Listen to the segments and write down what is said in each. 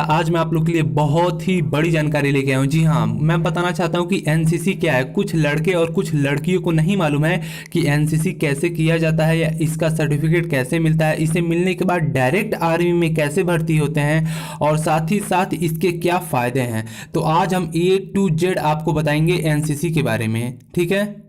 आज मैं आप लोग के लिए बहुत ही बड़ी जानकारी लेके आया हूँ। जी हाँ, मैं बताना चाहता हूँ कि एनसीसी क्या है। कुछ लड़के और कुछ लड़कियों को नहीं मालूम है कि एनसीसी कैसे किया जाता है या इसका सर्टिफिकेट कैसे मिलता है, इसे मिलने के बाद डायरेक्ट आर्मी में कैसे भर्ती होते हैं और साथ ही साथ इसके क्या फ़ायदे हैं। तो आज हम A to Z आपको बताएंगे एनसीसी के बारे में, ठीक है।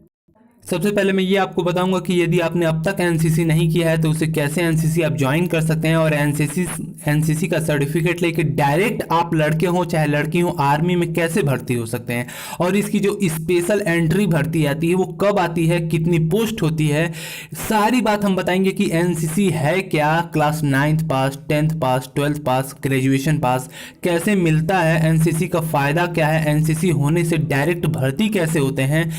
सबसे पहले मैं ये आपको बताऊंगा कि यदि आपने अब तक एनसीसी नहीं किया है तो उसे कैसे एनसीसी आप ज्वाइन कर सकते हैं और एनसीसी का सर्टिफिकेट लेके डायरेक्ट आप लड़के हों चाहे लड़की हों आर्मी में कैसे भर्ती हो सकते हैं और इसकी जो स्पेशल एंट्री भर्ती आती है वो कब आती है, कितनी पोस्ट होती है, सारी बात हम बताएंगे कि एनसीसी है क्या, क्लास 9th पास, 10th पास, 12th पास, ग्रेजुएशन पास, कैसे मिलता है, एनसीसी का फ़ायदा क्या है, एनसीसी होने से डायरेक्ट भर्ती कैसे होते हैं।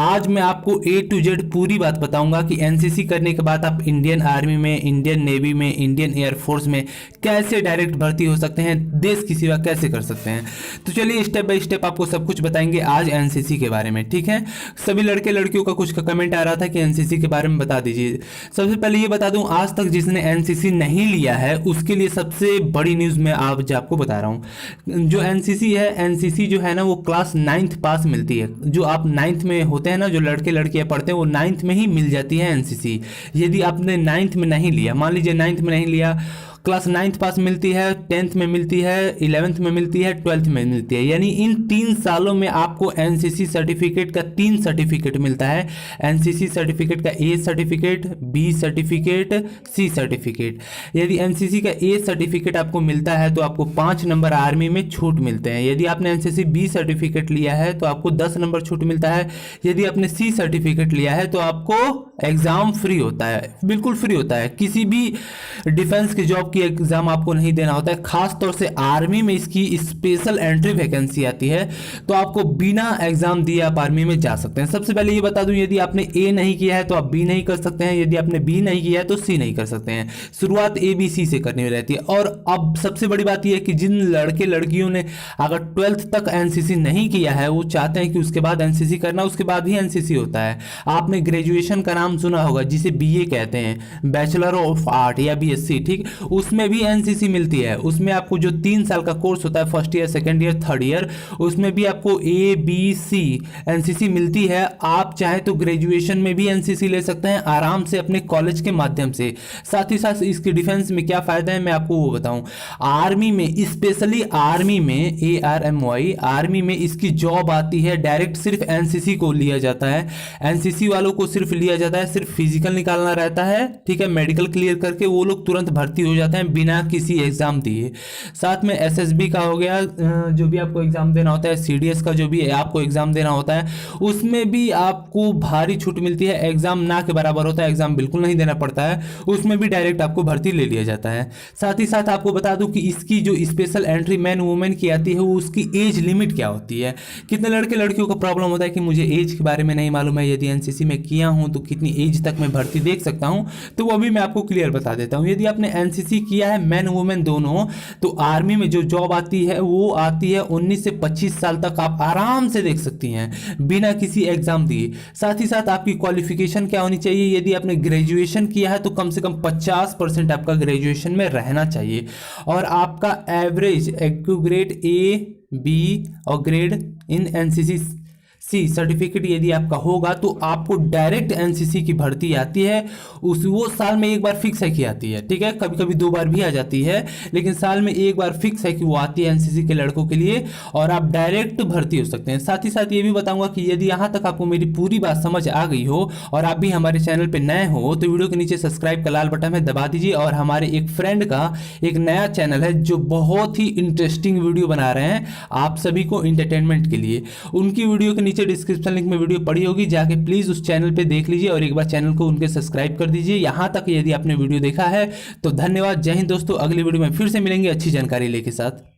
आज मैं आपको A to Z पूरी बात बताऊंगा कि एनसीसी करने के बाद आप इंडियन आर्मी में, इंडियन नेवी में, इंडियन एयरफोर्स में कैसे डायरेक्ट भर्ती हो सकते हैं, देश की सेवा कैसे कर सकते हैं। तो चलिए स्टेप बाय स्टेप आपको सब कुछ बताएंगे आज एनसीसी के बारे में, ठीक है। सभी लड़के लड़कियों का कुछ का कमेंट आ रहा था कि एनसीसी के बारे में बता दीजिए। सबसे पहले ये बता दूं, आज तक जिसने एनसीसी नहीं लिया है उसके लिए सबसे बड़ी न्यूज़ मैं आज आपको बता रहा हूँ। जो एनसीसी है, एनसीसी जो है ना वो क्लास 9th पास मिलती है। जो आप 9th में होते हैं ना, जो लड़के लड़कियां पढ़ते हैं वो 9th में ही मिल जाती है एनसीसी। यदि आपने 9th में नहीं लिया, मान लीजिए 9th में नहीं लिया, क्लास 9th पास मिलती है, 10th में मिलती है, 11th में मिलती है, 12th में मिलती है। यानी इन 3 सालों में आपको एनसीसी सर्टिफिकेट का 3 सर्टिफिकेट मिलता है। एनसीसी सर्टिफिकेट का A certificate, B certificate, C certificate. यदि एनसीसी का A सर्टिफिकेट आपको मिलता है तो आपको 5 नंबर आर्मी में छूट मिलते हैं। यदि आपने एनसीसी B सर्टिफिकेट लिया है तो आपको 10 नंबर छूट मिलता है। यदि आपने C सर्टिफिकेट लिया है तो आपको एग्ज़ाम फ्री होता है, बिल्कुल फ्री होता है। किसी भी डिफेंस की जॉब की एग्जाम आपको नहीं देना होता है। खास तौर से आर्मी में इसकी स्पेशल एंट्री वैकेंसी आती है तो आपको बिना एग्जाम दिए आप आर्मी में जा सकते हैं। सबसे पहले ये बता दूं, यदि आपने A नहीं किया है तो आप B नहीं कर सकते हैं। यदि आपने B नहीं किया है तो C नहीं कर सकते हैं। शुरुआत ABC से करनी रहती है। और अब सबसे बड़ी बात यह है कि जिन लड़के लड़कियों ने अगर 12th तक एनसीसी नहीं किया है वो चाहते हैं कि उसके बाद एनसीसी करना, उसके बाद ही एनसीसी होता है। आपने ग्रेजुएशन का नाम सुना होगा जिसे BA कहते हैं, बैचलर ऑफ आर्ट या BSc, ठीक। उसमें भी एनसीसी मिलती है। उसमें आपको जो 3 साल का कोर्स होता है, first year, second year, third year, उसमें भी आपको ABC एनसीसी मिलती है। आप चाहे तो ग्रेजुएशन में भी एनसीसी ले सकते हैं आराम से अपने कॉलेज के माध्यम से। साथ ही साथ इसकी डिफेंस में क्या फायदा है मैं आपको वो बताऊं। आर्मी में, स्पेशली आर्मी में, ARMY, आर्मी में इसकी जॉब आती है डायरेक्ट। सिर्फ एनसीसी को लिया जाता है, एनसीसी वालों को सिर्फ लिया जाता है, सिर्फ फिजिकल निकालना रहता है, ठीक है। मेडिकल क्लियर करके वो लोग तुरंत भर्ती हो जाते हैं बिना किसी एग्जाम दिए। साथ में SSB का हो गया, जो भी आपको एग्जाम देना होता है, CDS का जो भी आपको एग्जाम देना होता है उसमें भी आपको भारी छूट मिलती है। एग्जाम ना के बराबर होता है, एग्जाम बिल्कुल नहीं देना पड़ता है, उसमें भी डायरेक्ट आपको भर्ती ले लिया जाता है। साथ ही साथ आपको बता दूं कि इसकी जो स्पेशल एंट्री मैन वुमेन की आती है वो उसकी एज लिमिट क्या होती है। कितने लड़के लड़कियों को प्रॉब्लम होता है कि मुझे एज के बारे में नहीं मालूम है, यदि एनसीसी में किया हूं तो कितनी एज तक मैं भर्ती देख सकता हूं, तो वो भी मैं आपको क्लियर बता देता हूं। यदि आपने एनसीसी किया है, मैन वुमेन दोनों, तो आर्मी में जो जॉब आती है वो आती है 19 से 25 साल तक आप आराम से देख सकती हैं बिना किसी एग्जाम दिए। साथ ही साथ आपकी क्वालिफिकेशन क्या होनी चाहिए, यदि आपने ग्रेजुएशन किया है तो कम से कम 50% आपका ग्रेजुएशन में रहना चाहिए और आपका एवरेज ग्रेड A, B और ग्रेड इन एनसीसी C सर्टिफिकेट यदि आपका होगा तो आपको डायरेक्ट एनसीसी की भर्ती आती है। वो साल में एक बार फिक्स है कि आती है, ठीक है। कभी कभी 2 बार भी आ जाती है, लेकिन साल में एक बार फिक्स है कि वो आती है एनसीसी के लड़कों के लिए और आप डायरेक्ट भर्ती हो सकते हैं। साथ ही साथ ये भी बताऊंगा कि यदि यहाँ तक आपको मेरी पूरी बात समझ आ गई हो और आप भी हमारे चैनल पर नए हो तो वीडियो के नीचे सब्सक्राइब का लाल बटन है, दबा दीजिए। और हमारे एक फ्रेंड का एक नया चैनल है जो बहुत ही इंटरेस्टिंग वीडियो बना रहे हैं आप सभी को इंटरटेनमेंट के लिए। उनकी वीडियो के नीचे डिस्क्रिप्शन लिंक में वीडियो पड़ी होगी, जाके प्लीज उस चैनल पे देख लीजिए और एक बार चैनल को उनके सब्सक्राइब कर दीजिए। यहां तक यदि आपने वीडियो देखा है तो धन्यवाद। जय हिंद दोस्तों, अगली वीडियो में फिर से मिलेंगे अच्छी जानकारी लेके साथ।